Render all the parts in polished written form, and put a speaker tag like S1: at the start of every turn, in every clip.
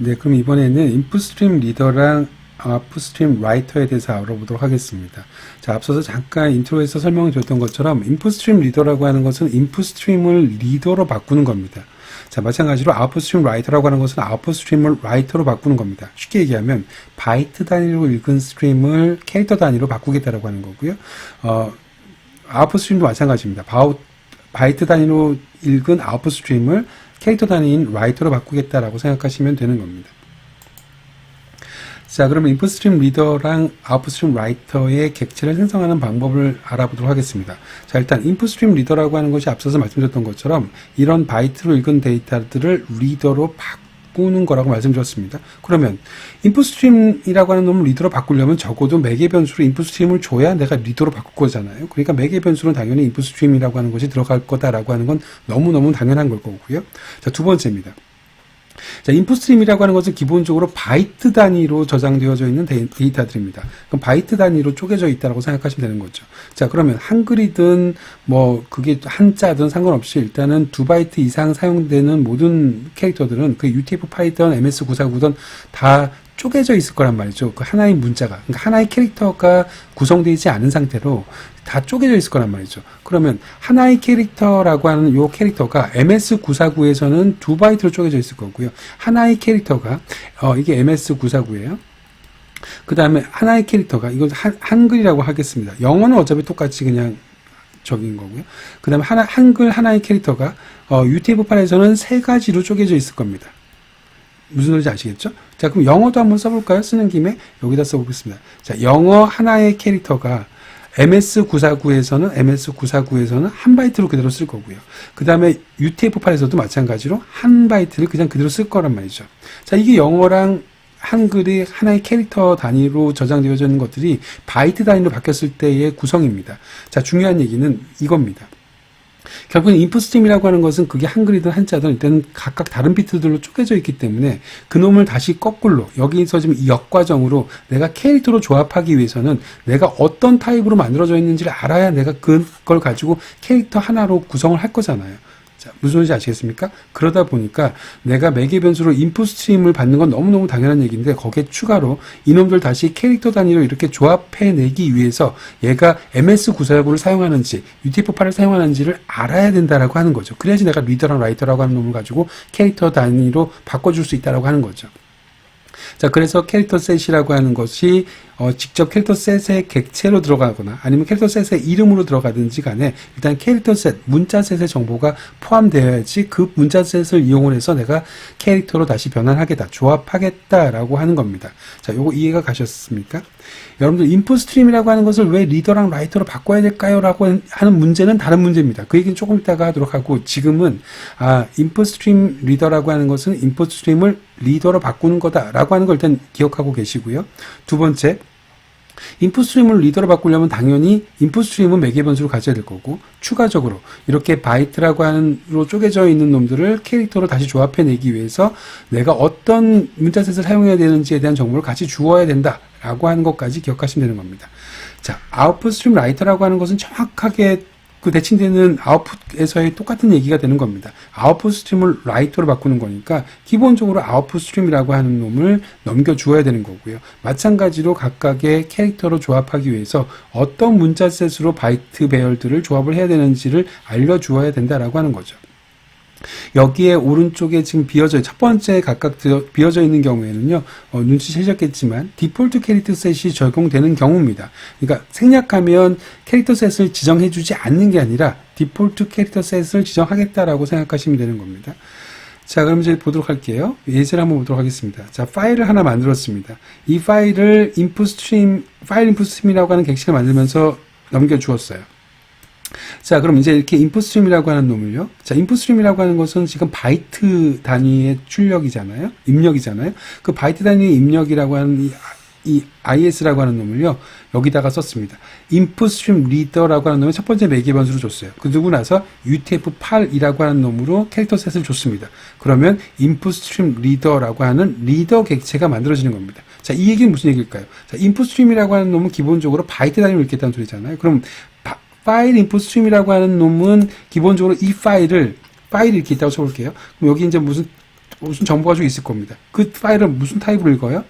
S1: 네, 그럼 이번에는 인풋 스트림 리더랑 아웃풋 스트림 라이터에 대해서 알아보도록 하겠습니다. 자, 앞서서 잠깐 인트로에서 설명을 드렸던 것처럼 인풋 스트림 리더라고 하는 것은 인풋 스트림을 리더로 바꾸는 겁니다. 자, 마찬가지로 아웃풋 스트림 라이터라고 하는 것은 아웃풋 스트림을 라이터로 바꾸는 겁니다. 쉽게 얘기하면 바이트 단위로 읽은 스트림을 캐릭터 단위로 바꾸겠다라고 하는 거고요. 아웃풋 스트림도 마찬가지입니다. 바이트 단위로 읽은 아웃풋 스트림을 캐릭터 단위인 라이터로 바꾸겠다라고 생각하시면 되는 겁니다. 자, 그러면 인풋 스트림 리더랑 아웃풋 스트림 라이터의 객체를 생성하는 방법을 알아보도록 하겠습니다. 자, 일단 인풋 스트림 리더라고 하는 것이 앞서서 말씀드렸던 것처럼 이런 바이트로 읽은 데이터들을 리더로 바꾸는 거라고 말씀드렸습니다. 그러면 인풋 스트림이라고 하는 놈을 리더로 바꾸려면 적어도 매개 변수로 인풋 스트림을 줘야 내가 리더로 바꿀 거잖아요. 그러니까 매개 변수는 당연히 인풋 스트림이라고 하는 것이 들어갈 거다라고 하는 건 너무너무 당연한 걸 거고요. 자, 두 번째입니다. 자, 인풋 스트림이라고 하는 것은 기본적으로 바이트 단위로 저장되어져 있는 데이터들입니다. 그럼 바이트 단위로 쪼개져 있다고 생각하시면 되는 거죠. 자, 그러면 한글이든 뭐 그게 한자든 상관없이 일단은 2바이트 이상 사용되는 모든 캐릭터들은 그 UTF-8든 MS-949든 다 쪼개져 있을 거란 말이죠. 그 하나의 문자가. 그러니까 하나의 캐릭터가 구성되지 않은 상태로 다 쪼개져 있을 거란 말이죠. 그러면 하나의 캐릭터라고 하는 요 캐릭터가 MS-949에서는 2바이트로 쪼개져 있을 거고요. 하나의 캐릭터가 이게 MS-949예요. 그 다음에 하나의 캐릭터가 이건 한글이라고 하겠습니다. 영어는 어차피 똑같이 그냥 적인 거고요. 그 다음에 한글 하나의 캐릭터가 UTF-8에서는 3가지로 쪼개져 있을 겁니다. 무슨 소리인지 아시겠죠? 자, 그럼 영어도 한번 써볼까요? 쓰는 김에 여기다 써보겠습니다. 자, 영어 하나의 캐릭터가 MS-949에서는 1바이트로 그대로 쓸 거고요. 그 다음에 UTF-8에서도 마찬가지로 1바이트를 그냥 그대로 쓸 거란 말이죠. 자, 이게 영어랑 한글이 하나의 캐릭터 단위로 저장되어져 있는 것들이 바이트 단위로 바뀌었을 때의 구성입니다. 자, 중요한 얘기는 이겁니다. 결국은 인풋 스트림이라고 하는 것은 그게 한글이든 한자든 일단 각각 다른 비트들로 쪼개져 있기 때문에 그놈을 다시 거꾸로 여기서 지금 이 역과정으로 내가 캐릭터로 조합하기 위해서는 내가 어떤 타입으로 만들어져 있는지를 알아야 내가 그걸 가지고 캐릭터 하나로 구성을 할 거잖아요. 자, 무슨 소리인지 아시겠습니까? 그러다 보니까 내가 매개 변수로 인풋 스트림을 받는 건 너무너무 당연한 얘기인데 거기에 추가로 이놈들 다시 캐릭터 단위로 이렇게 조합해내기 위해서 얘가 MS-949를 사용하는지 UTF-8을 사용하는지를 알아야 된다라고 하는 거죠. 그래야지 내가 리더랑 라이터라고 하는 놈을 가지고 캐릭터 단위로 바꿔줄 수 있다라고 하는 거죠. 자, 그래서 캐릭터 셋이라고 하는 것이 직접 캐릭터 셋의 객체로 들어가거나 아니면 캐릭터 셋의 이름으로 들어가든지 간에 일단 캐릭터 셋, 문자 셋의 정보가 포함되어야지 그 문자 셋을 이용을 해서 내가 캐릭터로 다시 변환하겠다, 조합하겠다라고 하는 겁니다. 자, 요거 이해가 가셨습니까? 여러분들 인풋 스트림이라고 하는 것을 왜 리더랑 라이터로 바꿔야 될까요? 라고 하는 문제는 다른 문제입니다. 그 얘기는 조금 이따가 하도록 하고 지금은 인풋 스트림 리더라고 하는 것은 인풋 스트림을 리더로 바꾸는 거다라고 하는 걸 일단 기억하고 계시고요. 두 번째, 인풋 스트림을 리더로 바꾸려면 당연히 인풋 스트림은 매개 변수로 가져야 될 거고 추가적으로 이렇게 바이트라고 하는로 쪼개져 있는 놈들을 캐릭터로 다시 조합해내기 위해서 내가 어떤 문자셋을 사용해야 되는지에 대한 정보를 같이 주어야 된다라고 하는 것까지 기억하시면 되는 겁니다. 자, 아웃풋 스트림 라이터라고 하는 것은 정확하게 그 대칭되는 아웃풋에서의 똑같은 얘기가 되는 겁니다. 아웃풋 스트림을 라이터로 바꾸는 거니까 기본적으로 아웃풋 스트림이라고 하는 놈을 넘겨주어야 되는 거고요. 마찬가지로 각각의 캐릭터로 조합하기 위해서 어떤 문자셋으로 바이트 배열들을 조합을 해야 되는지를 알려주어야 된다라고 하는 거죠. 여기에 오른쪽에 지금 첫 번째 각각 비어져 있는 경우에는요, 눈치채셨겠지만 디폴트 캐릭터 셋이 적용되는 경우입니다. 그러니까 생략하면 캐릭터 셋을 지정해주지 않는 게 아니라 디폴트 캐릭터 셋을 지정하겠다라고 생각하시면 되는 겁니다. 자, 그럼 이제 보도록 할게요. 예제를 한번 보도록 하겠습니다. 자, 파일을 하나 만들었습니다. 이 파일을 파일 인풋 스트림이라고 하는 객체를 만들면서 넘겨주었어요. 자, 그럼 이제 이렇게 인풋 스트림이라고 하는 놈을요. 자, 인풋 스트림이라고 하는 것은 지금 바이트 단위의 출력이잖아요. 입력이잖아요. 그 바이트 단위의 입력이라고 하는 이 IS라고 하는 놈을요. 여기다가 썼습니다. 인풋 스트림 리더라고 하는 놈을 첫 번째 매개 변수로 줬어요. 그러고 나서 UTF-8이라고 하는 놈으로 캐릭터 셋을 줬습니다. 그러면 인풋 스트림 리더라고 하는 리더 객체가 만들어지는 겁니다. 자, 이 얘기는 무슨 얘기일까요? 자, 인풋 스트림이라고 하는 놈은 기본적으로 바이트 단위로 읽겠다는 소리잖아요. 그럼 파일 인풋 스트림이라고 하는 놈은 기본적으로 이 파일이 이렇게 있다고 쳐볼게요. 그럼 여기 이제 무슨 무슨 정보가 가지고 있을 겁니다. 그 파일은 무슨 타입으로 읽어요?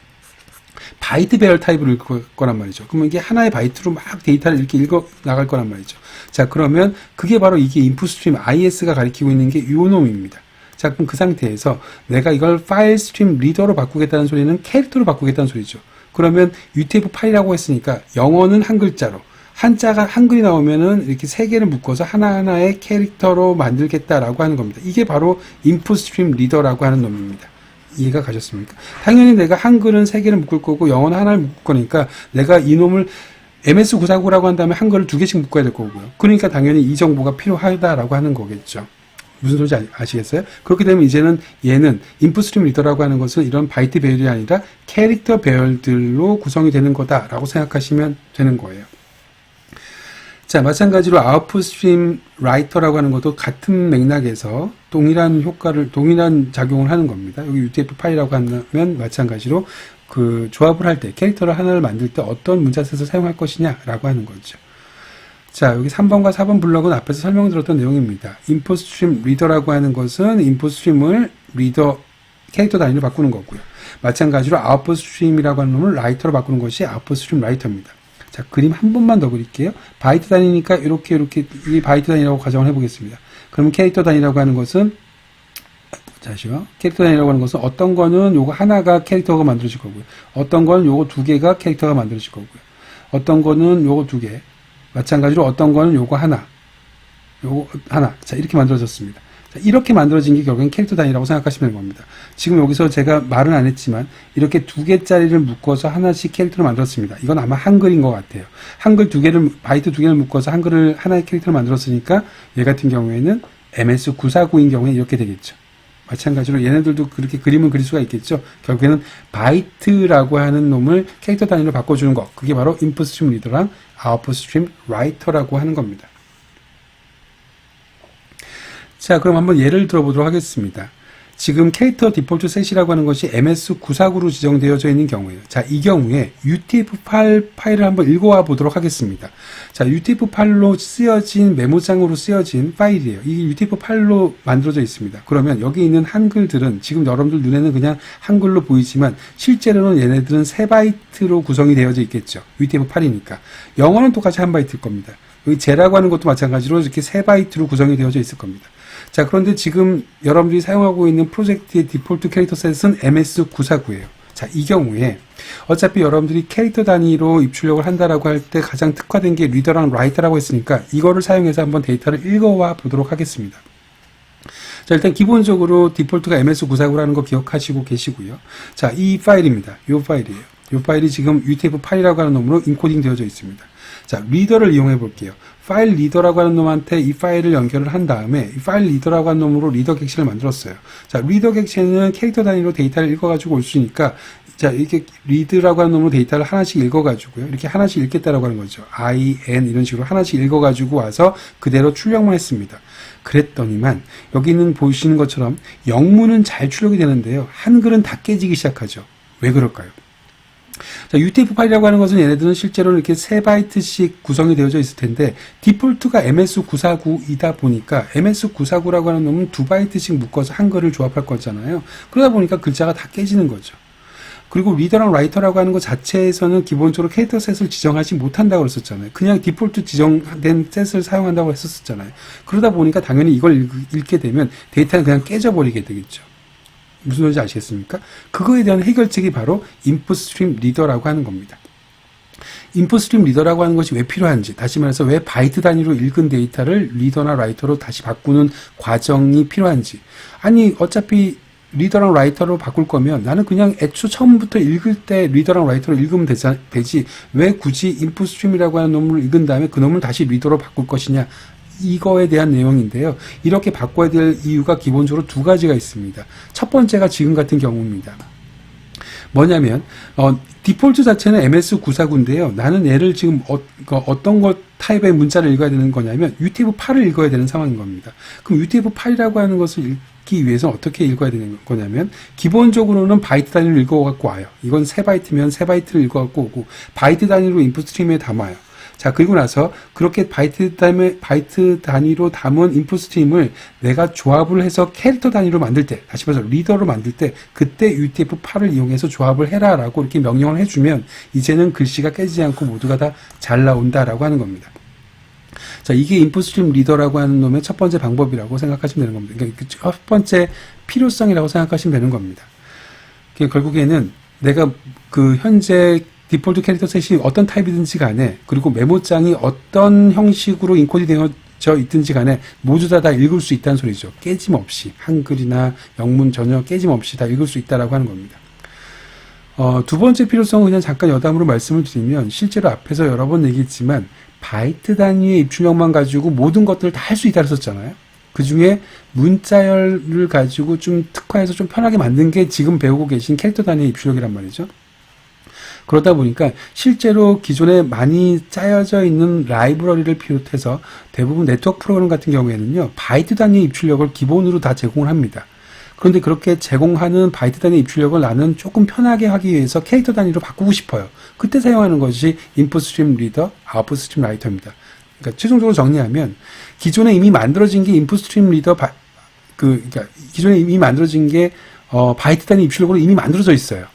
S1: 바이트 배열 타입으로 읽을 거란 말이죠. 그러면 이게 하나의 바이트로 막 데이터를 이렇게 읽어 나갈 거란 말이죠. 자, 그러면 그게 바로 이게 인풋 스트림 IS가 가리키고 있는 게 요 놈입니다. 자, 그럼 그 상태에서 내가 이걸 파일 스트림 리더로 바꾸겠다는 소리는 캐릭터로 바꾸겠다는 소리죠. 그러면 UTF-8이라고 했으니까 영어는 한 글자로, 한자가 한글이 나오면은 이렇게 세 개를 묶어서 하나하나의 캐릭터로 만들겠다라고 하는 겁니다. 이게 바로 인풋 스트림 리더라고 하는 놈입니다. 이해가 가셨습니까? 당연히 내가 한글은 세 개를 묶을 거고 영어는 하나를 묶을 거니까 내가 이놈을 MS949라고 한 다음에 한글을 두 개씩 묶어야 될 거고요. 그러니까 당연히 이 정보가 필요하다라고 하는 거겠죠. 무슨 소리인지 아시겠어요? 그렇게 되면 이제는 얘는 인풋 스트림 리더라고 하는 것은 이런 바이트 배열이 아니라 캐릭터 배열들로 구성이 되는 거다라고 생각하시면 되는 거예요. 자, 마찬가지로 아웃풋 스트림 라이터라고 하는 것도 같은 맥락에서 동일한 작용을 하는 겁니다. 여기 UTF-8이라고 하면 마찬가지로 그 조합을 할 때, 캐릭터를 하나를 만들 때 어떤 문자셋을 사용할 것이냐라고 하는 거죠. 자, 여기 3번과 4번 블럭은 앞에서 설명드렸던 내용입니다. 인풋 스트림 리더라고 하는 것은 인풋 스트림을 리더 캐릭터 단위로 바꾸는 거고요. 마찬가지로 아웃풋 스트림이라고 하는 놈을 라이터로 바꾸는 것이 아웃풋 스트림 라이터입니다. 자, 그림 한 번만 더 그릴게요. 바이트 단위니까 이렇게 이 바이트 단위라고 가정을 해보겠습니다. 그러면 캐릭터 단위라고 하는 것은 캐릭터 단위라고 하는 것은 어떤 거는 요거 하나가 캐릭터가 만들어질 거고요. 어떤 거는 요거 두 개가 캐릭터가 만들어질 거고요. 어떤 거는 요거 두 개. 마찬가지로 어떤 거는 요거 하나. 자, 이렇게 만들어졌습니다. 자, 이렇게 만들어진 게 결국엔 캐릭터 단위라고 생각하시면 되는 겁니다. 지금 여기서 제가 말은 안 했지만 이렇게 두 개짜리를 묶어서 하나씩 캐릭터를 만들었습니다. 이건 아마 한글인 것 같아요. 한글 바이트 두 개를 묶어서 한글을 하나의 캐릭터를 만들었으니까 얘 같은 경우에는 MS949인 경우에 이렇게 되겠죠. 마찬가지로 얘네들도 그렇게 그림을 그릴 수가 있겠죠. 결국에는 바이트라고 하는 놈을 캐릭터 단위로 바꿔주는 거. 그게 바로 인풋 스트림 리더랑 아웃풋 스트림 라이터라고 하는 겁니다. 자, 그럼 한번 예를 들어보도록 하겠습니다. 지금 캐릭터 디폴트 셋이라고 하는 것이 MS949로 지정되어져 있는 경우에요. 자, 이 경우에 UTF-8 파일을 한번 읽어와 보도록 하겠습니다. 자, UTF-8로 쓰여진 메모장으로 쓰여진 파일이에요. 이게 UTF-8로 만들어져 있습니다. 그러면 여기 있는 한글들은 지금 여러분들 눈에는 그냥 한글로 보이지만 실제로는 얘네들은 3바이트로 구성이 되어져 있겠죠. UTF-8이니까. 영어는 똑같이 1바이트일 겁니다. 여기 제라고 하는 것도 마찬가지로 이렇게 3바이트로 구성이 되어져 있을 겁니다. 자, 그런데 지금 여러분들이 사용하고 있는 프로젝트의 디폴트 캐릭터 셋은 MS949예요. 자, 이 경우에 어차피 여러분들이 캐릭터 단위로 입출력을 한다라고 할 때 가장 특화된 게 리더랑 라이터라고 했으니까 이거를 사용해서 한번 데이터를 읽어와 보도록 하겠습니다. 자, 일단 기본적으로 디폴트가 MS949라는 거 기억하시고 계시고요. 자, 이 파일입니다. 이 파일이에요. 이 파일이 지금 UTF-8이라고 하는 놈으로 인코딩 되어져 있습니다. 자, 리더를 이용해 볼게요. 파일 리더라고 하는 놈한테 이 파일을 연결을 한 다음에 이 파일 리더라고 하는 놈으로 리더 객실을 만들었어요. 자, 리더 객실은 캐릭터 단위로 데이터를 읽어가지고 올 수 있으니까 자, 이렇게 리드라고 하는 놈으로 데이터를 하나씩 읽어가지고요. 이렇게 하나씩 읽겠다라고 하는 거죠. I, N 이런 식으로 하나씩 읽어가지고 와서 그대로 출력만 했습니다. 그랬더니만 여기는 보시는 것처럼 영문은 잘 출력이 되는데요. 한글은 다 깨지기 시작하죠. 왜 그럴까요? 자, UTF-8이라고 하는 것은 얘네들은 실제로 이렇게 3바이트씩 구성이 되어져 있을 텐데 디폴트가 MS949이다 보니까 MS949라고 하는 놈은 2바이트씩 묶어서 한글을 조합할 거잖아요. 그러다 보니까 글자가 다 깨지는 거죠. 그리고 리더랑 라이터라고 하는 것 자체에서는 기본적으로 캐릭터 셋을 지정하지 못한다고 그랬었잖아요. 그냥 디폴트 지정된 셋을 사용한다고 했었잖아요. 그러다 보니까 당연히 이걸 읽게 되면 데이터는 그냥 깨져버리게 되겠죠. 무슨 소리인지 아시겠습니까? 그거에 대한 해결책이 바로 인풋 스트림 리더라고 하는 겁니다. 인풋 스트림 리더라고 하는 것이 왜 필요한지, 다시 말해서 왜 바이트 단위로 읽은 데이터를 리더나 라이터로 다시 바꾸는 과정이 필요한지. 아니, 어차피 리더랑 라이터로 바꿀 거면 나는 그냥 애초 처음부터 읽을 때 리더랑 라이터로 읽으면 되지. 왜 굳이 인풋 스트림이라고 하는 놈을 읽은 다음에 그 놈을 다시 리더로 바꿀 것이냐. 이거에 대한 내용인데요. 이렇게 바꿔야 될 이유가 기본적으로 두 가지가 있습니다. 첫 번째가 지금 같은 경우입니다. 뭐냐면 디폴트 자체는 MS949인데요. 나는 얘를 지금 어떤 것 타입의 문자를 읽어야 되는 거냐면 UTF-8을 읽어야 되는 상황인 겁니다. 그럼 UTF-8이라고 하는 것을 읽기 위해서는 어떻게 읽어야 되는 거냐면 기본적으로는 바이트 단위로 읽어갖고 와요. 이건 3바이트면 3바이트를 읽어갖고 오고 바이트 단위로 인풋 스트림에 담아요. 자, 그리고 나서 그렇게 바이트 단위로 담은 인풋 스트림을 내가 조합을 해서 캐릭터 단위로 만들 때, 다시 말해서 리더로 만들 때, 그때 UTF-8을 이용해서 조합을 해라 라고 이렇게 명령을 해주면 이제는 글씨가 깨지지 않고 모두가 다 잘 나온다라고 하는 겁니다. 자, 이게 인풋 스트림 리더라고 하는 놈의 첫 번째 방법이라고 생각하시면 되는 겁니다. 그러니까 첫 번째 필요성이라고 생각하시면 되는 겁니다. 결국에는 내가 그 현재 디폴트 캐릭터 셋이 어떤 타입이든지 간에, 그리고 메모장이 어떤 형식으로 인코딩 되어져 있든지 간에 모두 다 읽을 수 있다는 소리죠. 깨짐없이 한글이나 영문 전혀 깨짐없이 다 읽을 수 있다라고 하는 겁니다. 두 번째 필요성은 그냥 잠깐 여담으로 말씀을 드리면, 실제로 앞에서 여러 번 얘기했지만 바이트 단위의 입출력만 가지고 모든 것들을 다 할 수 있다고 했었잖아요. 그 중에 문자열을 가지고 좀 특화해서 좀 편하게 만든 게 지금 배우고 계신 캐릭터 단위의 입출력이란 말이죠. 그러다 보니까 실제로 기존에 많이 짜여져 있는 라이브러리를 비롯해서 대부분 네트워크 프로그램 같은 경우에는요, 바이트 단위의 입출력을 기본으로 다 제공을 합니다. 그런데 그렇게 제공하는 바이트 단위 입출력을 나는 조금 편하게 하기 위해서 캐릭터 단위로 바꾸고 싶어요. 그때 사용하는 것이 인풋 스트림 리더, 아웃풋 스트림 라이터입니다. 그러니까 최종적으로 정리하면 기존에 이미 만들어진 게 인풋 스트림 리더 그러니까 기존에 이미 만들어진 게 바이트 단위 입출력으로 이미 만들어져 있어요.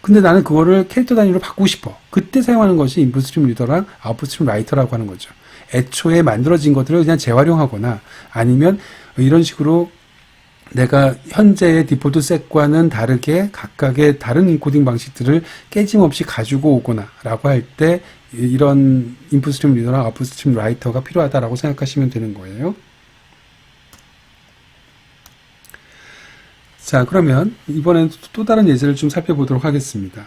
S1: 근데 나는 그거를 캐릭터 단위로 바꾸고 싶어. 그때 사용하는 것이 인풋 스트림 리더랑 아웃풋 스트림 라이터라고 하는 거죠. 애초에 만들어진 것들을 그냥 재활용하거나 아니면 이런 식으로 내가 현재의 디폴트 셋과는 다르게 각각의 다른 인코딩 방식들을 깨짐없이 가지고 오거나 라고 할 때 이런 인풋 스트림 리더나 아웃풋 스트림 라이터가 필요하다라고 생각하시면 되는 거예요. 자, 그러면 이번엔 또 다른 예제를 좀 살펴보도록 하겠습니다.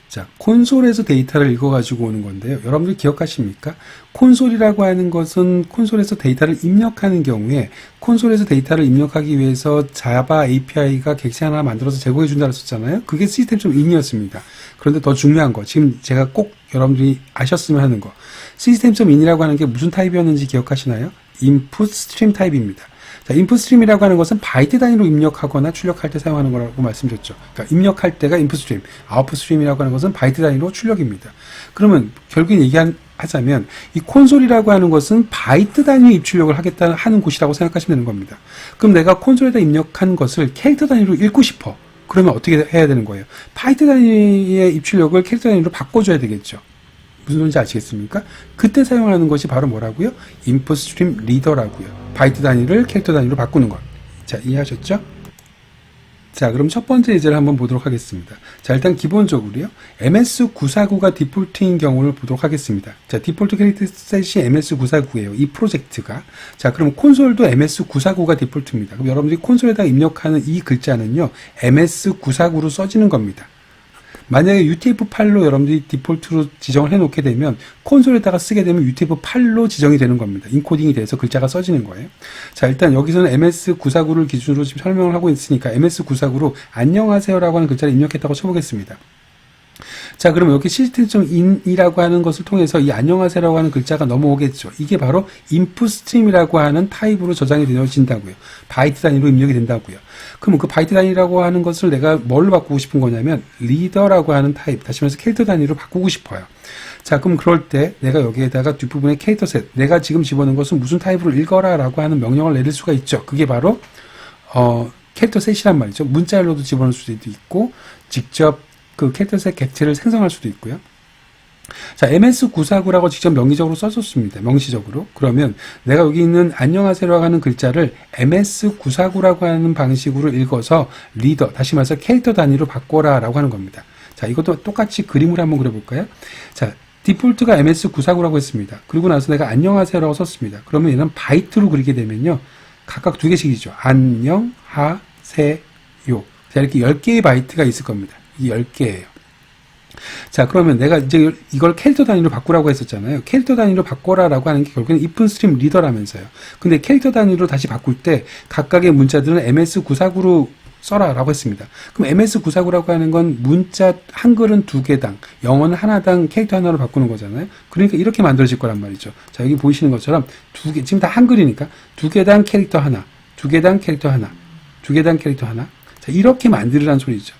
S1: 자, 콘솔에서 데이터를 읽어가지고 오는 건데요. 여러분들 기억하십니까? 콘솔이라고 하는 것은 콘솔에서 데이터를 입력하는 경우에 콘솔에서 데이터를 입력하기 위해서 자바 API가 객체 하나 만들어서 제공해준다고 했었잖아요. 그게 시스템.in이었습니다. 그런데 더 중요한 거, 지금 제가 꼭 여러분들이 아셨으면 하는 거, 시스템.in이라고 하는 게 무슨 타입이었는지 기억하시나요? 인풋 스트림 타입입니다. 자, 인풋 스트림이라고 하는 것은 바이트 단위로 입력하거나 출력할 때 사용하는 거라고 말씀드렸죠. 그러니까 입력할 때가 인풋 스트림, 아웃풋 스트림이라고 하는 것은 바이트 단위로 출력입니다. 그러면 결국엔 얘기하자면 이 콘솔이라고 하는 것은 바이트 단위 입출력을 하겠다 하는 곳이라고 생각하시면 되는 겁니다. 그럼 내가 콘솔에다 입력한 것을 캐릭터 단위로 읽고 싶어. 그러면 어떻게 해야 되는 거예요? 바이트 단위의 입출력을 캐릭터 단위로 바꿔줘야 되겠죠. 무슨 소리인지 아시겠습니까? 그때 사용하는 것이 바로 뭐라고요? 인풋 스트림 리더라고요. 바이트 단위를 캐릭터 단위로 바꾸는 것. 자, 이해하셨죠? 자, 그럼 첫 번째 예제를 한번 보도록 하겠습니다. 자, 일단 기본적으로요, MS949가 디폴트인 경우를 보도록 하겠습니다. 자, 디폴트 캐릭터 셋이 MS949예요. 이 프로젝트가. 자, 그럼 콘솔도 MS949가 디폴트입니다. 그럼 여러분들이 콘솔에다 입력하는 이 글자는요, MS949로 써지는 겁니다. 만약에 UTF-8로 여러분들이 디폴트로 지정을 해놓게 되면 콘솔에다가 쓰게 되면 UTF-8로 지정이 되는 겁니다. 인코딩이 돼서 글자가 써지는 거예요. 자, 일단 여기서는 MS949를 기준으로 지금 설명을 하고 있으니까 MS949로 안녕하세요라고 하는 글자를 입력했다고 쳐보겠습니다. 자, 그럼 여기 시스템.in이라고 하는 것을 통해서 이 안녕하세요라고 하는 글자가 넘어오겠죠. 이게 바로 인풋 스트림이라고 하는 타입으로 저장이 되어진다고요. 바이트 단위로 입력이 된다고요. 그럼 그 바이트 단위라고 하는 것을 내가 뭘로 바꾸고 싶은 거냐면 리더라고 하는 타입, 다시 말해서 캐릭터 단위로 바꾸고 싶어요. 자, 그럼 그럴 때 내가 여기에다가 뒷부분에 캐릭터 셋, 내가 지금 집어넣은 것은 무슨 타입으로 읽어라 라고 하는 명령을 내릴 수가 있죠. 그게 바로 캐릭터 셋이란 말이죠. 문자열로도 집어넣을 수도 있고 직접 그 캐릭터 셋 객체를 생성할 수도 있고요. 자, MS949라고 직접 명의적으로 써줬습니다. 명시적으로. 그러면 내가 여기 있는 안녕하세요라고 하는 글자를 MS949라고 하는 방식으로 읽어서 리더, 다시 말해서 캐릭터 단위로 바꿔라 라고 하는 겁니다. 자, 이것도 똑같이 그림을 한번 그려볼까요? 자, 디폴트가 MS949라고 했습니다. 그리고 나서 내가 안녕하세요라고 썼습니다. 그러면 얘는 바이트로 그리게 되면요, 각각 두 개씩이죠. 안녕하세요. 자, 이렇게 10개의 바이트가 있을 겁니다. 이 10개예요. 자, 그러면 내가 이제 이걸 캐릭터 단위로 바꾸라고 했었잖아요. 캐릭터 단위로 바꿔라라고 하는 게 결국엔 인풋 스트림 리더라면서요. 근데 캐릭터 단위로 다시 바꿀 때 각각의 문자들은 MS949로 써라라고 했습니다. 그럼 MS949라고 하는 건 문자 한글은 2개당, 영어는 하나당 캐릭터 하나로 바꾸는 거잖아요. 그러니까 이렇게 만들어질 거란 말이죠. 자, 여기 보이시는 것처럼 2개, 지금 다 한글이니까 2개당 캐릭터 하나, 2개당 캐릭터 하나, 2개당 캐릭터 하나. 자, 이렇게 만들으라는 소리죠.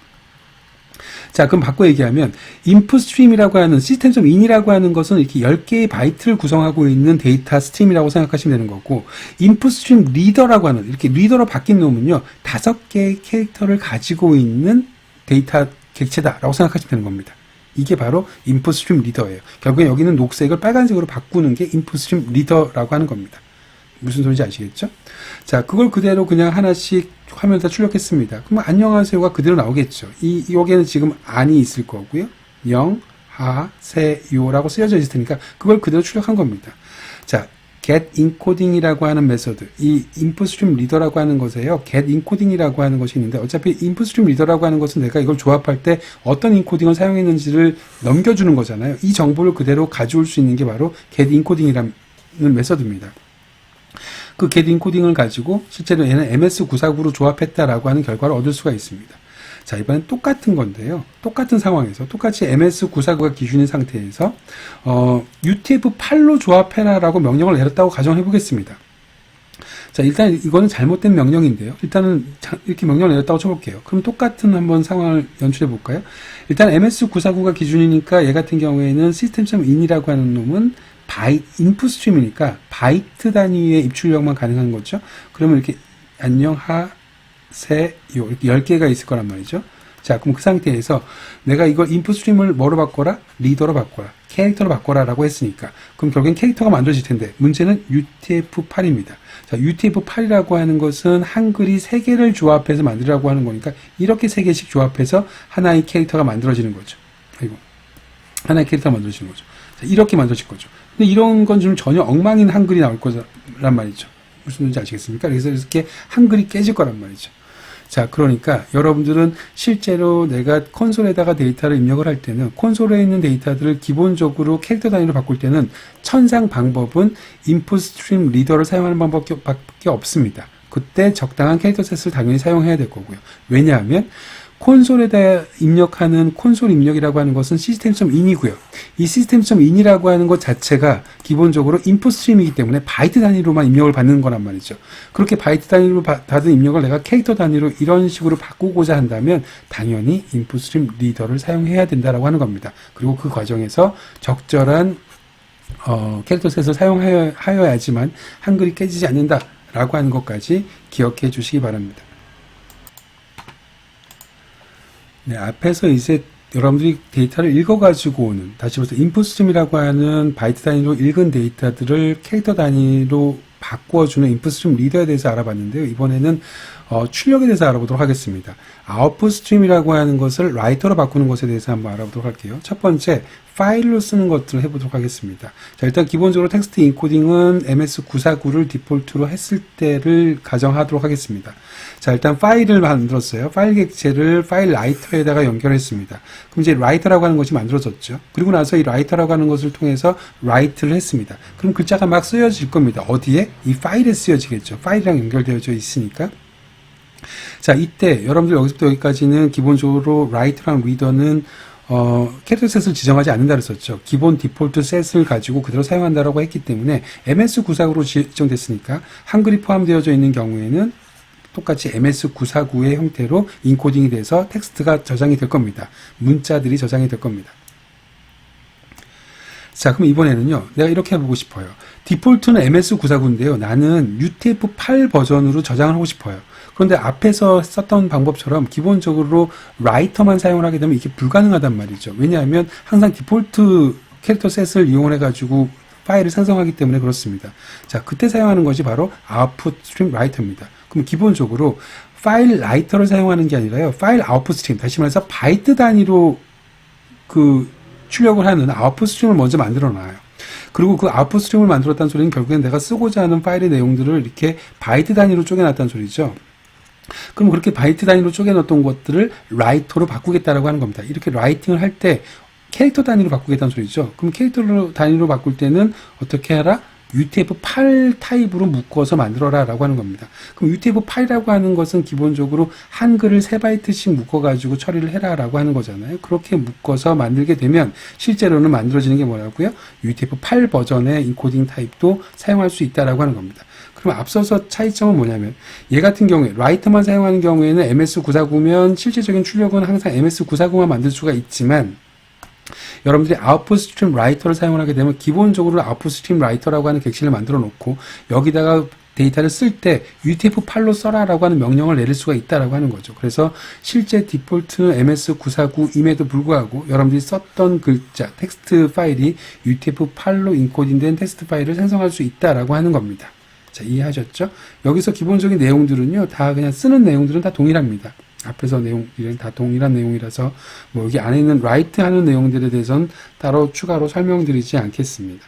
S1: 자, 그럼 바꿔 얘기하면 input stream이라고 하는 system.in이라고 하는 것은 이렇게 10개의 바이트를 구성하고 있는 데이터 스트림이라고 생각하시면 되는 거고, input stream reader라고 하는 이렇게 리더로 바뀐 놈은요 5개의 캐릭터를 가지고 있는 데이터 객체다라고 생각하시면 되는 겁니다. 이게 바로 input stream reader예요. 결국에 여기는 녹색을 빨간색으로 바꾸는 게 input stream reader라고 하는 겁니다. 무슨 소리인지 아시겠죠? 자, 그걸 그대로 그냥 하나씩 화면에다 출력했습니다. 그럼 안녕하세요가 그대로 나오겠죠. 여기에는 지금 안이 있을 거고요. 영, 하, 세, 요라고 쓰여져 있을 테니까 그걸 그대로 출력한 겁니다. 자, get encoding이라고 하는 메소드, 이 input stream reader라고 하는 것에요. get encoding이라고 하는 것이 있는데, 어차피 input stream reader라고 하는 것은 내가 이걸 조합할 때 어떤 인코딩을 사용했는지를 넘겨주는 거잖아요. 이 정보를 그대로 가져올 수 있는 게 바로 get encoding이라는 메소드입니다. 그 get encoding을 가지고 실제로 얘는 MS949로 조합했다라고 하는 결과를 얻을 수가 있습니다. 자, 이번엔 똑같은 건데요. 똑같은 상황에서 똑같이 MS949가 기준인 상태에서 UTF-8로 조합해라라고 명령을 내렸다고 가정해 보겠습니다. 자, 일단 이거는 잘못된 명령인데요. 일단은 이렇게 명령을 내렸다고 쳐볼게요. 그럼 똑같은 한번 상황을 연출해 볼까요? 일단 MS949가 기준이니까 얘 같은 경우에는 system.in이라고 하는 놈은 인풋 스트림이니까 바이트 단위의 입출력만 가능한 거죠. 그러면 이렇게 안녕, 하, 세, 요 이렇게 10개가 있을 거란 말이죠. 자, 그럼 그 상태에서 내가 이걸 인풋 스트림을 뭐로 바꿔라? 리더로 바꿔라. 캐릭터로 바꿔라 라고 했으니까 그럼 결국엔 캐릭터가 만들어질 텐데 문제는 UTF-8입니다. 자, UTF-8이라고 하는 것은 한글이 3개를 조합해서 만들라고 하는 거니까 이렇게 3개씩 조합해서 하나의 캐릭터가 만들어지는 거죠. 아이고. 하나의 캐릭터가 만들어지는 거죠. 자, 이렇게 만들어질 거죠. 근데 이런 건 좀 전혀 엉망인 한글이 나올 거란 말이죠. 무슨 말인지 아시겠습니까? 그래서 이렇게 한글이 깨질 거란 말이죠. 자, 그러니까 여러분들은 실제로 내가 콘솔에다가 데이터를 입력을 할 때는 콘솔에 있는 데이터들을 기본적으로 캐릭터 단위로 바꿀 때는 천상 방법은 input stream reader를 사용하는 방법밖에 없습니다. 그때 적당한 캐릭터 셋을 당연히 사용해야 될 거고요. 왜냐하면 콘솔에다 입력하는 콘솔 입력이라고 하는 것은 system.in이고요. 이 system.in이라고 하는 것 자체가 기본적으로 인풋 스트림이기 때문에 바이트 단위로만 입력을 받는 거란 말이죠. 그렇게 바이트 단위로 받은 입력을 내가 캐릭터 단위로 이런 식으로 바꾸고자 한다면 당연히 인풋 스트림 리더를 사용해야 된다라고 하는 겁니다. 그리고 그 과정에서 적절한 캐릭터 셋을 사용하여야지만 한글이 깨지지 않는다라고 하는 것까지 기억해 주시기 바랍니다. 네, 앞에서 이제 여러분들이 데이터를 읽어가지고 오는, 다시 말해서 인풋 스트림이라고 하는 바이트 단위로 읽은 데이터들을 캐릭터 단위로 바꿔주는 인풋 스트림 리더에 대해서 알아봤는데요. 이번에는 출력에 대해서 알아보도록 하겠습니다. 아웃풋 스트림이라고 하는 것을 라이터로 바꾸는 것에 대해서 한번 알아보도록 할게요. 첫 번째, 파일로 쓰는 것들을 해보도록 하겠습니다. 자, 일단 기본적으로 텍스트 인코딩은 MS949를 디폴트로 했을 때를 가정하도록 하겠습니다. 자, 일단 파일을 만들었어요. 파일 객체를 파일 라이터에다가 연결했습니다. 그럼 이제 라이터라고 하는 것이 만들어졌죠. 그리고 나서 이 라이터라고 하는 것을 통해서 라이트를 했습니다. 그럼 글자가 막 쓰여질 겁니다. 어디에? 이 파일에 쓰여지겠죠. 파일이랑 연결되어져 있으니까. 자, 이때 여러분들 여기서부터 여기까지는 기본적으로 라이트랑 리더는 캐릭터 셋을 지정하지 않는다 그랬었죠. 기본 디폴트 셋을 가지고 그대로 사용한다라고 했기 때문에 MS949로 지정됐으니까 한글이 포함되어져 있는 경우에는 똑같이 MS949의 형태로 인코딩이 돼서 텍스트가 저장이 될 겁니다. 문자들이 저장이 될 겁니다. 자, 그럼 이번에는요, 내가 이렇게 해보고 싶어요. 디폴트는 MS949인데요. 나는 UTF-8 버전으로 저장을 하고 싶어요. 그런데 앞에서 썼던 방법처럼 기본적으로 라이터만 사용을 하게 되면 이게 불가능하단 말이죠. 왜냐하면 항상 디폴트 캐릭터 셋을 이용을 해가지고 파일을 생성하기 때문에 그렇습니다. 자, 그때 사용하는 것이 바로 아웃풋 스트림 라이터입니다. 그럼 기본적으로 파일 라이터를 사용하는 게 아니라요, 파일 아웃풋 스트림, 다시 말해서 바이트 단위로 출력을 하는 아웃풋 스트림을 먼저 만들어 놔요. 그리고 그 아웃풋 스트림을 만들었다는 소리는 결국엔 내가 쓰고자 하는 파일의 내용들을 이렇게 바이트 단위로 쪼개놨다는 소리죠. 그럼 그렇게 바이트 단위로 쪼개놨던 것들을 라이터로 바꾸겠다라고 하는 겁니다. 이렇게 라이팅을 할 때 캐릭터 단위로 바꾸겠다는 소리죠. 그럼 캐릭터 단위로 바꿀 때는 어떻게 하라? UTF-8 타입으로 묶어서 만들어라 라고 하는 겁니다. 그럼 UTF-8이라고 하는 것은 기본적으로 한글을 3바이트씩 묶어가지고 처리를 해라 라고 하는 거잖아요. 그렇게 묶어서 만들게 되면 실제로는 만들어지는 게 뭐라고요? UTF-8 버전의 인코딩 타입도 사용할 수 있다라고 하는 겁니다. 그럼 앞서서 차이점은 뭐냐면 얘 같은 경우에 라이터만 사용하는 경우에는 MS949면 실질적인 출력은 항상 MS949만 만들 수가 있지만 여러분들이 아웃풋 스트림 라이터를 사용을 하게 되면 기본적으로 아웃풋 스트림 라이터라고 하는 객실을 만들어 놓고 여기다가 데이터를 쓸 때 UTF-8로 써라라고 하는 명령을 내릴 수가 있다라고 하는 거죠. 그래서 실제 디폴트는 MS949임에도 불구하고 여러분들이 썼던 글자, 텍스트 파일이 UTF-8로 인코딩된 텍스트 파일을 생성할 수 있다라고 하는 겁니다. 자, 이해하셨죠? 여기서 기본적인 내용들은요, 다 그냥 쓰는 내용들은 다 동일합니다. 앞에서 내용들은 다 동일한 내용이라서 뭐 여기 안에 있는 write 하는 내용들에 대해서는 따로 추가로 설명드리지 않겠습니다.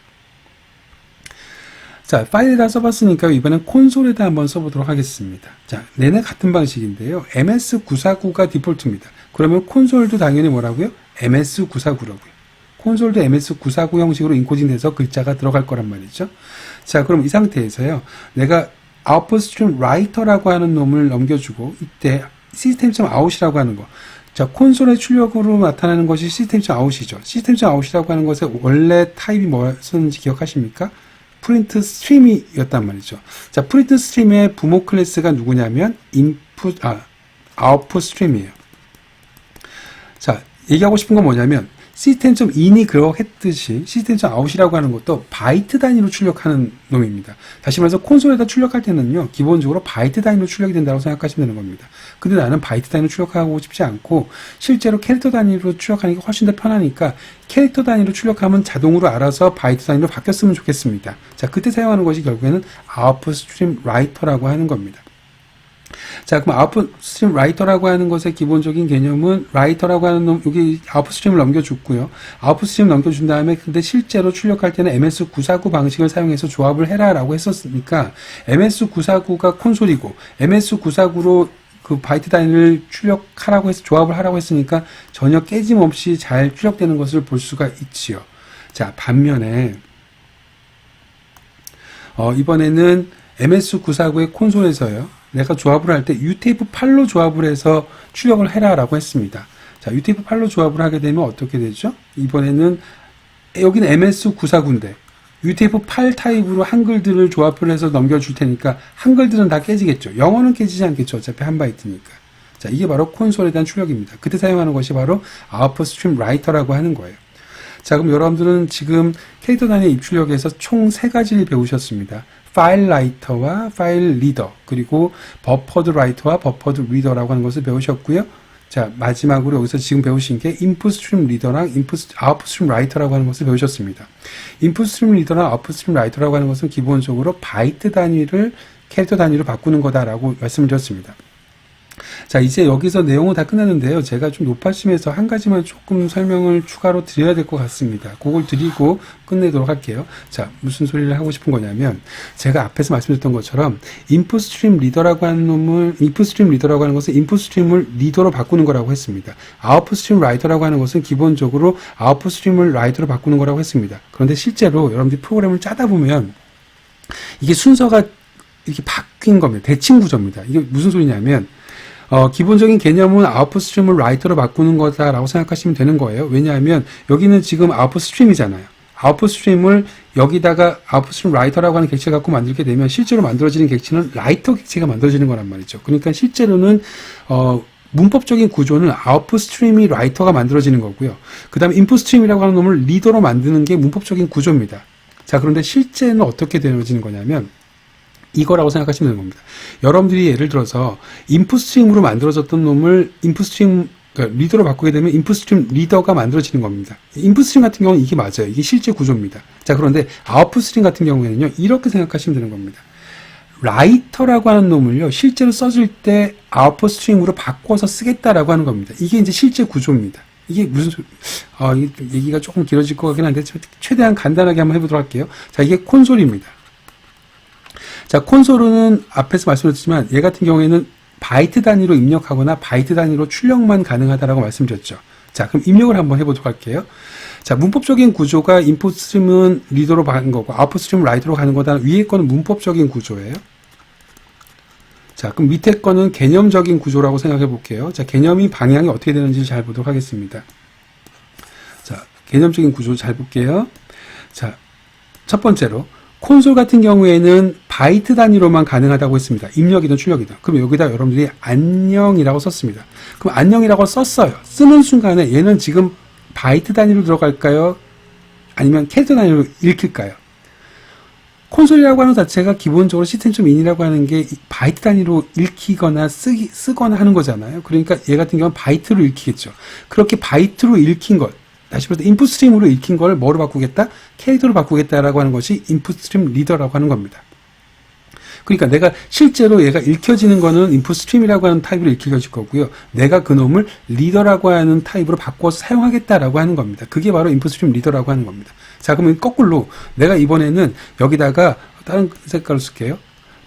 S1: 자, 파일에다 써봤으니까 이번엔 콘솔에다 한번 써보도록 하겠습니다. 자, 내내 같은 방식인데요. MS949가 디폴트입니다. 그러면 콘솔도 당연히 뭐라고요? MS949라고요. 콘솔도 MS949 형식으로 인코딩 돼서 글자가 들어갈 거란 말이죠. 자, 그럼 이 상태에서요. 내가 아웃풋 스트림 라이터라고 하는 놈을 넘겨주고 이때 시스템.out이라고 하는 거. 자, 콘솔의 출력으로 나타나는 것이 시스템.out이죠. 시스템.out이라고 하는 것의 원래 타입이 뭐였는지 기억하십니까? 프린트 스트림이었단 말이죠. 자, 프린트 스트림의 부모 클래스가 누구냐면 아웃풋 스트림이에요. 자, 얘기하고 싶은 건 뭐냐면 시스템.in이 그러했듯이 시스템.out이라고 하는 것도 바이트 단위로 출력하는 놈입니다. 다시 말해서 콘솔에다 출력할 때는요, 기본적으로 바이트 단위로 출력이 된다고 생각하시면 되는 겁니다. 근데 나는 바이트 단위로 출력하고 싶지 않고 실제로 캐릭터 단위로 출력하는 게 훨씬 더 편하니까 캐릭터 단위로 출력하면 자동으로 알아서 바이트 단위로 바뀌었으면 좋겠습니다. 자, 그때 사용하는 것이 결국에는 아웃풋 스트림 라이터라고 하는 겁니다. 자, 그럼 아웃풋 스트림 라이터라고 하는 것의 기본적인 개념은 라이터라고 하는 놈, 여기 아웃풋 스트림을 넘겨줬고요. 아웃풋 스트림 넘겨준 다음에 근데 실제로 출력할 때는 MS949 방식을 사용해서 조합을 해라라고 했었으니까 MS949가 콘솔이고 MS949로 그 바이트 단위를 출력하라고 해서 조합을 하라고 했으니까 전혀 깨짐없이 잘 출력되는 것을 볼 수가 있지요. 자, 반면에 이번에는 MS949의 콘솔에서요. 내가 조합을 할 때 UTF-8로 조합을 해서 출력을 해라라고 했습니다. 자, UTF-8로 조합을 하게 되면 어떻게 되죠? 이번에는 여기는 MS949인데 UTF-8 타입으로 한글들을 조합을 해서 넘겨줄 테니까 한글들은 다 깨지겠죠. 영어는 깨지지 않겠죠. 어차피 한 바이트니까. 자, 이게 바로 콘솔에 대한 출력입니다. 그때 사용하는 것이 바로 아웃풋 스트림 라이터라고 하는 거예요. 자, 그럼 여러분들은 지금 캐릭터 단위 입출력에서 총 3가지를 배우셨습니다. 파일 라이터와 파일 리더, 그리고 버퍼드 라이터와 버퍼드 리더라고 하는 것을 배우셨고요. 자, 마지막으로 여기서 지금 배우신 게 인풋 스트림 리더랑 아웃풋 스트림 라이터라고 하는 것을 배우셨습니다. 인풋 스트림 리더랑 아웃풋 스트림 라이터라고 하는 것은 기본적으로 바이트 단위를 캐릭터 단위로 바꾸는 거다라고 말씀을 드렸습니다. 자, 이제 여기서 내용은 다 끝났는데요. 제가 좀 높아심에서 한 가지만 조금 설명을 추가로 드려야 될 것 같습니다. 그걸 드리고 끝내도록 할게요. 자, 무슨 소리를 하고 싶은 거냐면 제가 앞에서 말씀드렸던 것처럼 인풋 스트림 리더라고 하는 놈을 인풋 스트림 리더라고 하는 것은 인풋 스트림을 리더로 바꾸는 거라고 했습니다. 아웃풋 스트림 라이터라고 하는 것은 기본적으로 아웃풋 스트림을 라이터로 바꾸는 거라고 했습니다. 그런데 실제로 여러분들이 프로그램을 짜다 보면 이게 순서가 이렇게 바뀐 겁니다. 대칭 구조입니다. 이게 무슨 소리냐면 기본적인 개념은 아웃풋 스트림을 라이터로 바꾸는 거다라고 생각하시면 되는 거예요. 왜냐하면 여기는 지금 아웃풋 스트림이잖아요. 아웃풋 스트림을 여기다가 아웃풋 스트림 라이터라고 하는 객체 갖고 만들게 되면 실제로 만들어지는 객체는 라이터 객체가 만들어지는 거란 말이죠. 그러니까 실제로는 문법적인 구조는 아웃풋 스트림이 라이터가 만들어지는 거고요. 그 다음에 인풋 스트림이라고 하는 놈을 리더로 만드는 게 문법적인 구조입니다. 자, 그런데 실제는 어떻게 되어지는 거냐면 이거라고 생각하시면 되는 겁니다. 여러분들이 예를 들어서 인풋 스트림으로 만들어졌던 놈을 인풋 스트림 그러니까 리더로 바꾸게 되면 인풋 스트림 리더가 만들어지는 겁니다. 인풋 스트림 같은 경우는 이게 맞아요. 이게 실제 구조입니다. 자, 그런데 아웃풋 스트림 같은 경우에는요, 이렇게 생각하시면 되는 겁니다. 라이터라고 하는 놈을요, 실제로 써줄 때 아웃풋 스트림으로 바꿔서 쓰겠다라고 하는 겁니다. 이게 이제 실제 구조입니다. 이게 무슨 이게 얘기가 조금 길어질 것 같긴 한데 최대한 간단하게 한번 해보도록 할게요. 자, 이게 콘솔입니다. 자, 콘솔은 앞에서 말씀드렸지만 얘 같은 경우에는 바이트 단위로 입력하거나 바이트 단위로 출력만 가능하다라고 말씀드렸죠. 자, 그럼 입력을 한번 해보도록 할게요. 자, 문법적인 구조가 인풋 스트림은 리더로 가는 거고 아웃풋 스트림은 라이터로 가는 거다. 위에 거는 문법적인 구조예요. 자, 그럼 밑에 거는 개념적인 구조라고 생각해 볼게요. 자, 개념이 방향이 어떻게 되는지 잘 보도록 하겠습니다. 자, 개념적인 구조 잘 볼게요. 자, 첫 번째로 콘솔 같은 경우에는 바이트 단위로만 가능하다고 했습니다. 입력이든 출력이든. 그럼 여기다 여러분들이 안녕이라고 썼습니다. 그럼 안녕이라고 썼어요. 쓰는 순간에 얘는 지금 바이트 단위로 들어갈까요? 아니면 캐릭터 단위로 읽힐까요? 콘솔이라고 하는 자체가 기본적으로 시스템.in이라고 하는 게 바이트 단위로 읽히거나 쓰거나 하는 거잖아요. 그러니까 얘 같은 경우는 바이트로 읽히겠죠. 그렇게 바이트로 읽힌 것, 다시 말해서 인풋 스트림으로 읽힌 걸 뭐로 바꾸겠다? 캐릭터로 바꾸겠다라고 하는 것이 인풋 스트림 리더라고 하는 겁니다. 그러니까 내가 실제로 얘가 읽혀지는 거는 인풋 스트림이라고 하는 타입으로 읽혀질 거고요. 내가 그놈을 리더라고 하는 타입으로 바꿔서 사용하겠다라고 하는 겁니다. 그게 바로 인풋 스트림 리더라고 하는 겁니다. 자, 그러면 거꾸로 내가 이번에는 여기다가 다른 색깔로 쓸게요.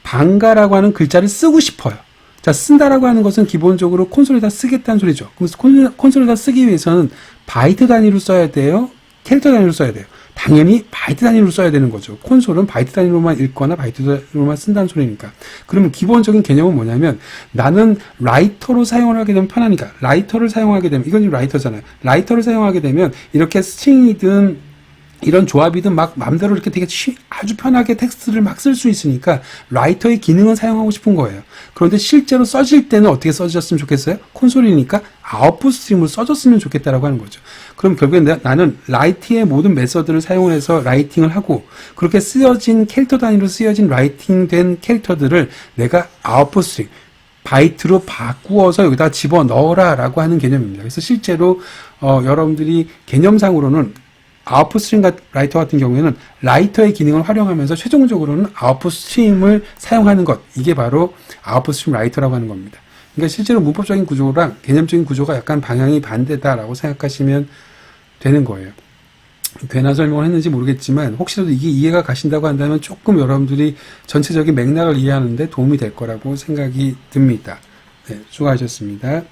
S1: 방가라고 하는 글자를 쓰고 싶어요. 자, 쓴다라고 하는 것은 기본적으로 콘솔에다 쓰겠다는 소리죠. 그럼 콘솔에다 쓰기 위해서는 바이트 단위로 써야 돼요? 캐릭터 단위로 써야 돼요? 당연히 바이트 단위로 써야 되는 거죠. 콘솔은 바이트 단위로만 읽거나 바이트 단위로만 쓴다는 소리니까. 그러면 기본적인 개념은 뭐냐면 나는 라이터로 사용을 하게 되면 편하니까 라이터를 사용하게 되면 이건 라이터잖아요. 라이터를 사용하게 되면 이렇게 스트링이든 이런 조합이든 막 마음대로 이렇게 되게 아주 편하게 텍스트를 막 쓸 수 있으니까 라이터의 기능은 사용하고 싶은 거예요. 그런데 실제로 써질 때는 어떻게 써졌으면 좋겠어요? 콘솔이니까 아웃풋 스트림으로 써졌으면 좋겠다라고 하는 거죠. 그럼 결국엔 나는 라이트의 모든 메서드를 사용해서 라이팅을 하고 그렇게 쓰여진 캐릭터 단위로 쓰여진 라이팅된 캐릭터들을 내가 아웃풋 스트림 바이트로 바꾸어서 여기다 집어넣어라 라고 하는 개념입니다. 그래서 실제로 여러분들이 개념상으로는 아웃풋 스트림 라이터 같은 경우에는 라이터의 기능을 활용하면서 최종적으로는 아웃풋 스트림을 사용하는 것, 이게 바로 아웃풋 스트림 라이터라고 하는 겁니다. 그러니까 실제로 문법적인 구조랑 개념적인 구조가 약간 방향이 반대다라고 생각하시면 되는 거예요. 괜한 설명을 했는지 모르겠지만 혹시라도 이게 이해가 가신다고 한다면 조금 여러분들이 전체적인 맥락을 이해하는 데 도움이 될 거라고 생각이 듭니다. 네, 수고하셨습니다.